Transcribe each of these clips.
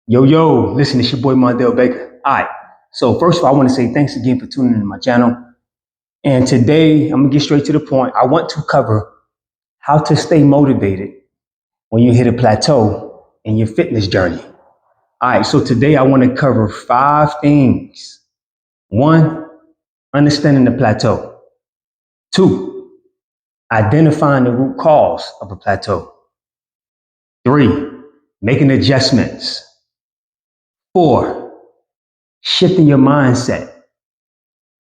Yo, listen, it's your boy Mondale Baker. All right. So first of all, I want to say thanks again for tuning into my channel. And today I'm gonna get straight to the point. I want to cover how to stay motivated when you hit a plateau in your fitness journey. All right, so today I want to cover 5 things. One, understanding the plateau. Two, identifying the root cause of a plateau. Three, making adjustments. Four, shifting your mindset.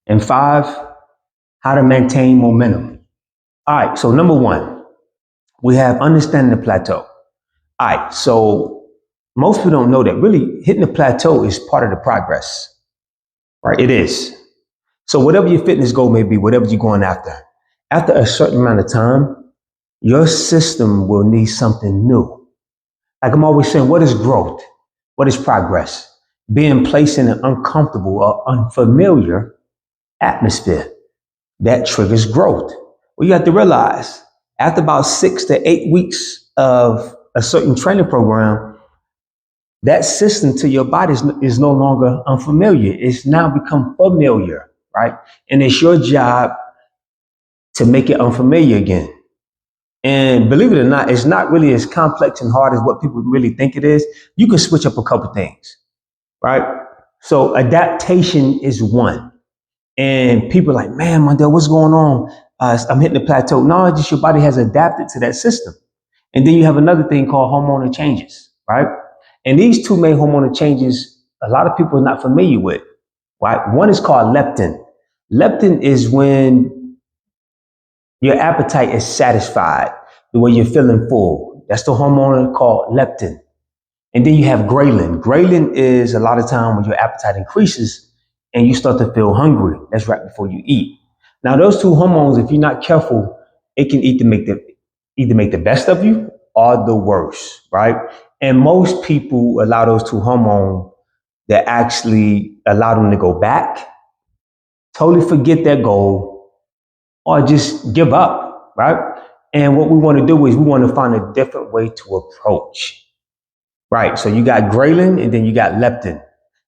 And five, how to maintain momentum. All right, so number one, we have understanding the plateau. All right, so most people don't know that really hitting the plateau is part of the progress, right? It is. So whatever your fitness goal may be, whatever you're going after a certain amount of time, your system will need something new. Like I'm always saying, what is growth? What is progress? Being placed in an uncomfortable or unfamiliar atmosphere that triggers growth. Well, you have to realize after about 6 to 8 weeks of a certain training program, that system to your body is no longer unfamiliar. It's now become familiar, right? And it's your job to make it unfamiliar again. And believe it or not, it's not really as complex and hard as what people really think it is. You can switch up a couple things, right? So adaptation is one. And people are like, man, Mondale, what's going on? I'm hitting the plateau. No, it's just your body has adapted to that system. And then you have another thing called hormonal changes, right? And these two main hormonal changes, a lot of people are not familiar with, right? One is called leptin. Leptin is when your appetite is satisfied, the way you're feeling full. That's the hormone called leptin. And then you have ghrelin. Ghrelin is a lot of time when your appetite increases and you start to feel hungry. That's right before you eat. Now, those two hormones, if you're not careful, it can either make the best of you or the worst, right? And most people allow those two hormones that actually allow them to go back, totally forget their goal, or just give up, right? And what we want to do is we want to find a different way to approach. Right. So you got ghrelin and then you got leptin.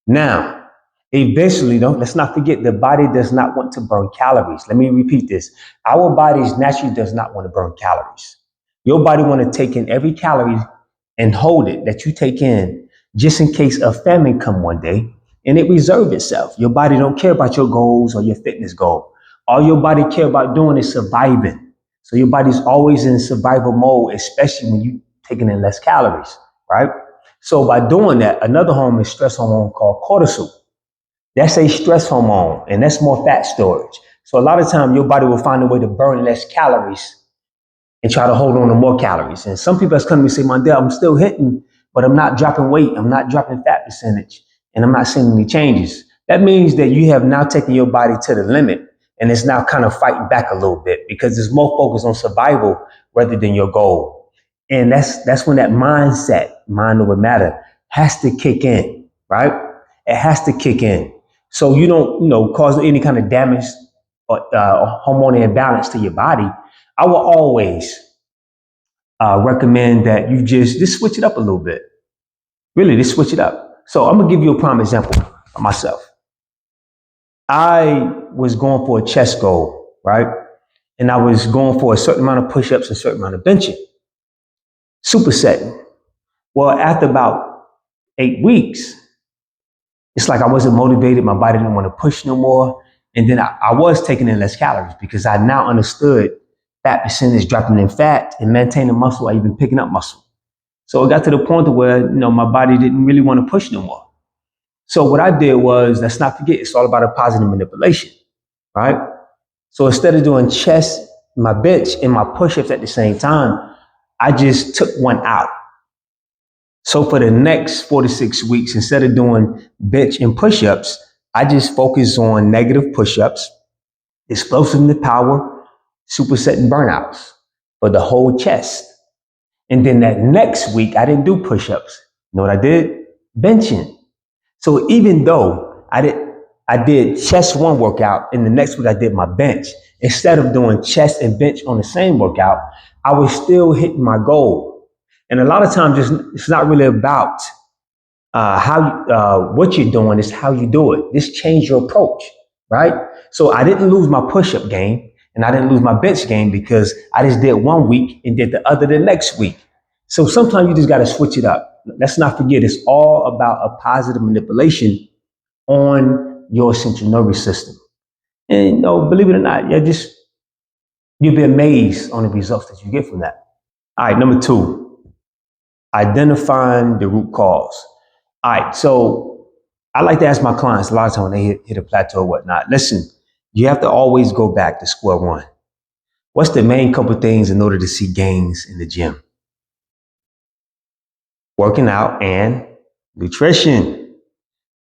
Now, eventually, let's not forget the body does not want to burn calories. Let me repeat this. Our bodies naturally does not want to burn calories. Your body want to take in every calorie and hold it that you take in just in case a famine come one day and it reserve itself. Your body don't care about your goals or your fitness goal. All your body care about doing is surviving. So your body's always in survival mode, especially when you taking in less calories, right? So by doing that, another hormone is stress hormone called cortisol. That's a stress hormone, and that's more fat storage. So a lot of time, your body will find a way to burn less calories and try to hold on to more calories. And some people that's coming to me say, Mondale, I'm still hitting, but I'm not dropping weight. I'm not dropping fat percentage, and I'm not seeing any changes. That means that you have now taken your body to the limit, and it's now kind of fighting back a little bit because it's more focused on survival rather than your goal. And that's when that mind over matter, has to kick in, right? It has to kick in. So you don't, cause any kind of damage or hormonal imbalance to your body. I will always recommend that you just switch it up a little bit. Really, just switch it up. So I'm gonna give you a prime example of myself. I was going for a chest goal, right? And I was going for a certain amount of push-ups, a certain amount of benching, supersetting. Well, after about 8 weeks, it's like I wasn't motivated. My body didn't want to push no more. And then I was taking in less calories because I now understood fat percentage dropping in fat and maintaining muscle or even picking up muscle. So it got to the point where, my body didn't really want to push no more. So what I did was, let's not forget, it's all about a positive manipulation, right? So instead of doing chest, my bench, and my push-ups at the same time, I just took one out. So for the next 4 to 6 weeks, instead of doing bench and push-ups, I just focus on negative push-ups, explosive power, superset and burnouts for the whole chest. And then that next week, I didn't do push-ups. You know what I did? Benching. So even though I did chest one workout, and the next week I did my bench, instead of doing chest and bench on the same workout, I was still hitting my goal. And a lot of times it's not really about what you're doing is how you do it. This change your approach, right? So I didn't lose my push-up game and I didn't lose my bench game because I just did 1 week and did the other the next week. So sometimes you just got to switch it up. Let's not forget, it's all about a positive manipulation on your central nervous system. And believe it or not, you'll be amazed on the results that you get from that. All right, number 2, identifying the root cause. All right, so I like to ask my clients a lot of times when they hit a plateau or whatnot. Listen, you have to always go back to square one. What's the main couple things in order to see gains in the gym? Working out and nutrition.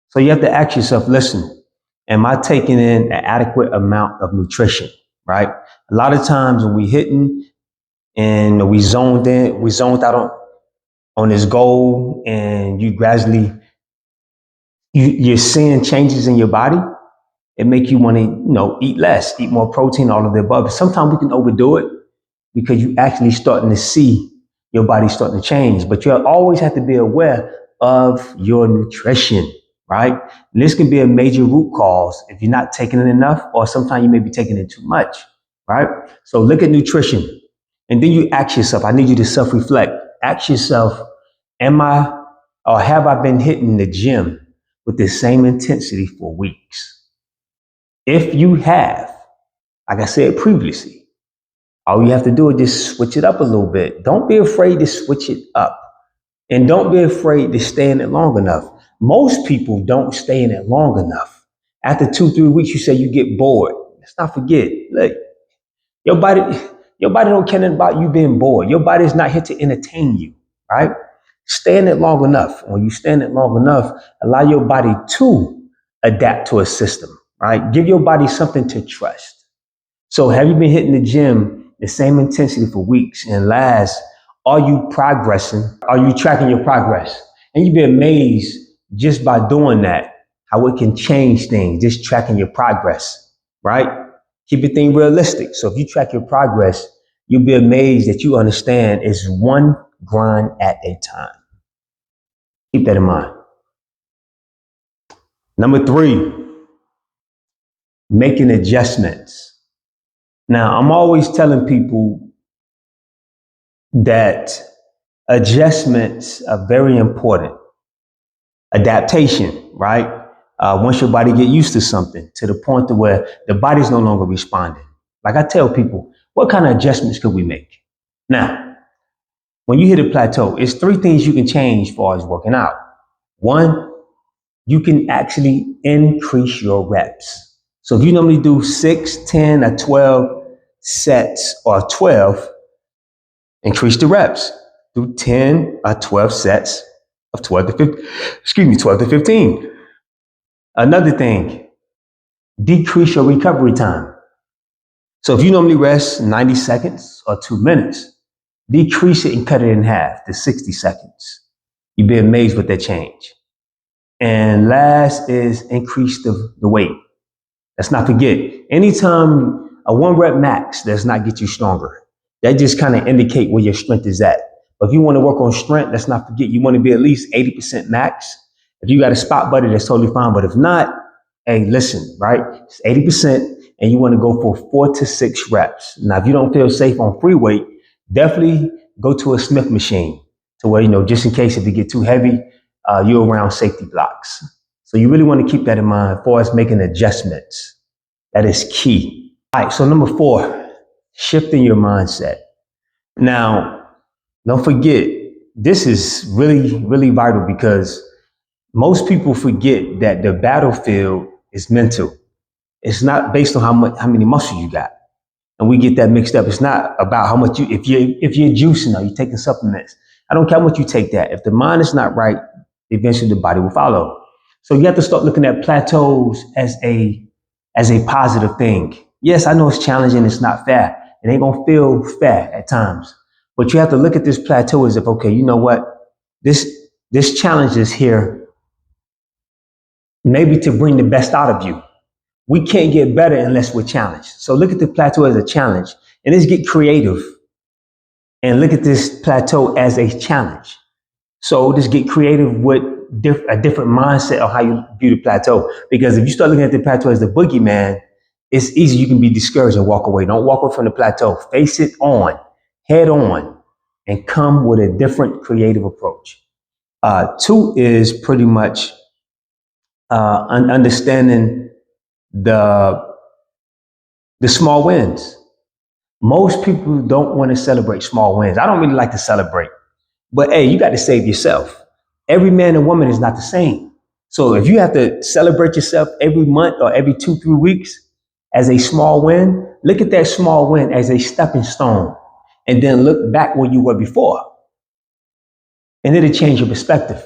So you have to ask yourself, listen, am I taking in an adequate amount of nutrition, right? A lot of times when we hitting and we zoned out on this goal and you gradually, you're seeing changes in your body, it make you want to, eat less, eat more protein, all of the above. Sometimes we can overdo it because you actually starting to see your body starting to change. But you always have to be aware of your nutrition, right? And this can be a major root cause if you're not taking it enough, or sometimes you may be taking it too much, right? So look at nutrition. And then you ask yourself, I need you to self-reflect. Ask yourself, have I been hitting the gym with the same intensity for weeks? If you have, like I said previously, all you have to do is just switch it up a little bit. Don't be afraid to switch it up. And don't be afraid to stay in it long enough. Most people don't stay in it long enough. After 2-3 weeks, you say you get bored. Let's not forget, look, your body don't care nothing about you being bored. Your body is not here to entertain you, right? Stay in it long enough. When you stay in it long enough, allow your body to adapt to a system, right? Give your body something to trust. So have you been hitting the gym the same intensity for weeks? And last, are you progressing? Are you tracking your progress? And you'd be amazed just by doing that, how it can change things, just tracking your progress, right? Keep your thing realistic. So if you track your progress, you'll be amazed that you understand it's one grind at a time. Keep that in mind. Number 3, making adjustments. Now, I'm always telling people that adjustments are very important. Adaptation, right? Once your body get used to something to the point to where the body's no longer responding. Like I tell people, what kind of adjustments could we make? Now, when you hit a plateau, it's 3 things you can change as far as working out. 1, you can actually increase your reps. So if you normally do 6, 10, or 12 sets or 12, increase the reps. Do 10 or 12 sets of 12 to 15. Another thing, decrease your recovery time. So if you normally rest 90 seconds or 2 minutes, decrease it and cut it in half to 60 seconds. You'd be amazed with that change. And last is increase the weight. Let's not forget, anytime a 1 rep max does not get you stronger. That just kind of indicate where your strength is at. But if you want to work on strength, let's not forget, you want to be at least 80% max. If you got a spot buddy, that's totally fine. But if not, hey, listen, right? It's 80% and you want to go for 4 to 6 reps. Now, if you don't feel safe on free weight, definitely go to a Smith machine to where, just in case if you get too heavy, you're around safety blocks. So you really want to keep that in mind as far as making adjustments. That is key. All right, so number 4, shifting your mindset. Now, don't forget, this is really, really vital because most people forget that the battlefield is mental. It's not based on how many muscles you got. And we get that mixed up. It's not about how much if you're juicing or you're taking supplements. I don't care how much you take that. If the mind is not right, eventually the body will follow. So you have to start looking at plateaus as a positive thing. Yes, I know it's challenging. It's not fair. It ain't gonna feel fair at times. But you have to look at this plateau as if, okay, you know what? This challenge is here maybe to bring the best out of you. We can't get better unless we're challenged. So look at the plateau as a challenge and let's get creative and look at this plateau as a challenge. So just get creative with a different mindset of how you view the plateau. Because if you start looking at the plateau as the boogeyman, it's easy you can be discouraged and walk away. Don't walk away from the plateau. Face it on, head on, and come with a different creative approach. Two is pretty much understanding the small wins. Most people don't want to celebrate small wins. I don't really like to celebrate, but hey, you got to save yourself. Every man and woman is not the same. So if you have to celebrate yourself every month or every 2, 3 weeks as a small win, look at that small win as a stepping stone and then look back where you were before. And it'll change your perspective.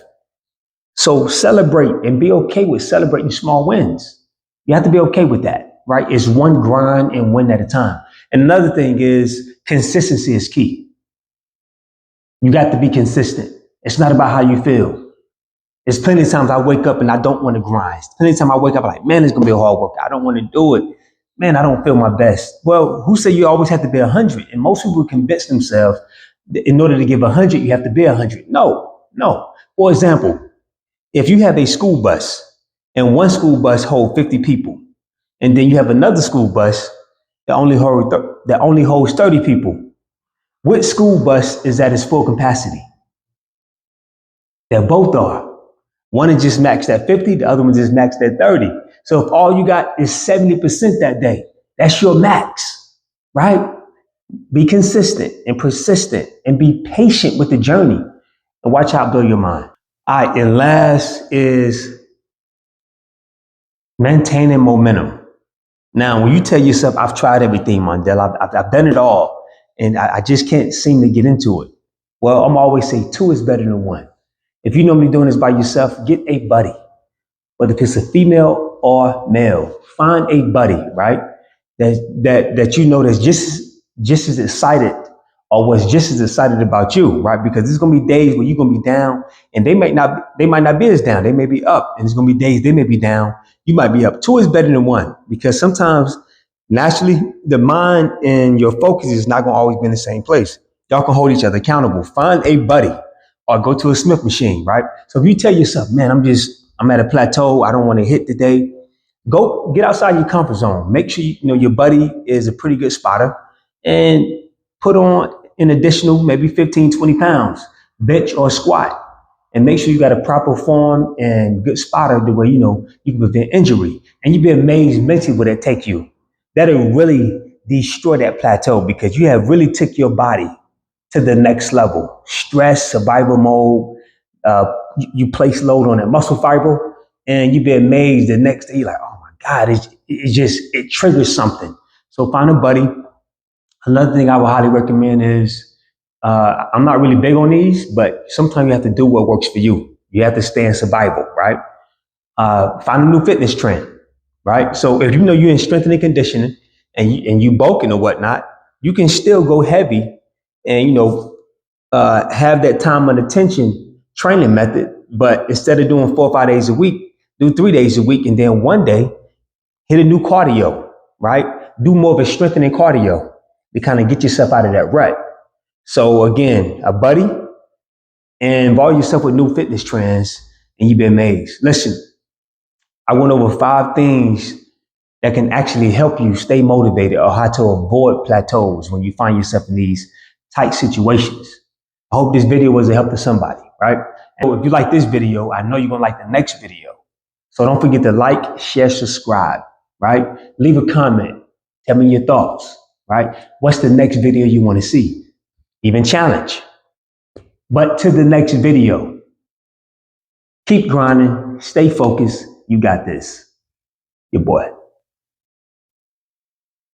So celebrate and be okay with celebrating small wins. You have to be okay with that, right? It's one grind and win at a time. And another thing is consistency is key. You got to be consistent. It's not about how you feel. There's plenty of times I wake up and I don't want to grind. Plenty of times I wake up like, man, it's going to be a hard workout. I don't want to do it. Man, I don't feel my best. Well, who said you always have to be 100? And most people convince themselves that in order to give 100, you have to be 100. No. For example, if you have a school bus and one school bus holds 50 people, and then you have another school bus that only holds 30 people, which school bus is at its full capacity? They both are. One is just maxed at 50, the other one just maxed at 30. So if all you got is 70% that day, that's your max, right? Be consistent and persistent and be patient with the journey and watch how it blow your mind. All right, and last is maintaining momentum. Now, when you tell yourself, I've tried everything, Mondell, I've done it all, and I just can't seem to get into it. Well, I'm always say 2 is better than 1. If you're normally doing this by yourself, get a buddy. Whether it's a female or male, find a buddy, right? That you know that's just as excited or was just as excited about you, right? Because there's gonna be days where you're gonna be down and they might not be as down. They may be up, and there's gonna be days they may be down. You might be up. 2 is better than 1 because sometimes naturally the mind and your focus is not gonna always be in the same place. Y'all can hold each other accountable. Find a buddy or go to a Smith machine, right? So if you tell yourself, man, I'm at a plateau, I don't want to hit today, go get outside your comfort zone. Make sure you know your buddy is a pretty good spotter and put on an additional maybe 15, 20 pounds, bench or squat. And make sure you got a proper form and good spotter the way you know you can prevent injury. And you'd be amazed mentally where that take you. That'll really destroy that plateau because you have really took your body to the next level. Stress, survival mode, you place load on that muscle fiber, and you'd be amazed the next day, you're like, oh my God, it triggers something. So find a buddy. Another thing I would highly recommend is, I'm not really big on these, but sometimes you have to do what works for you. You have to stay in survival, right? Find a new fitness trend, right? So if you know you're in strength and conditioning and you bulking or whatnot, you can still go heavy and, have that time and attention training method. But instead of doing 4 or 5 days a week, do 3 days a week. And then one day hit a new cardio, right? Do more of a strengthening cardio to kind of get yourself out of that rut. So again, a buddy and involve yourself with new fitness trends and you'll be amazed. Listen, I went over 5 things that can actually help you stay motivated or how to avoid plateaus when you find yourself in these tight situations. I hope this video was a help to somebody, right? And if you like this video, I know you're going to like the next video. So don't forget to like, share, subscribe, right? Leave a comment. Tell me your thoughts, right? What's the next video you want to see? Even challenge. But to the next video, keep grinding, stay focused. You got this. Your boy.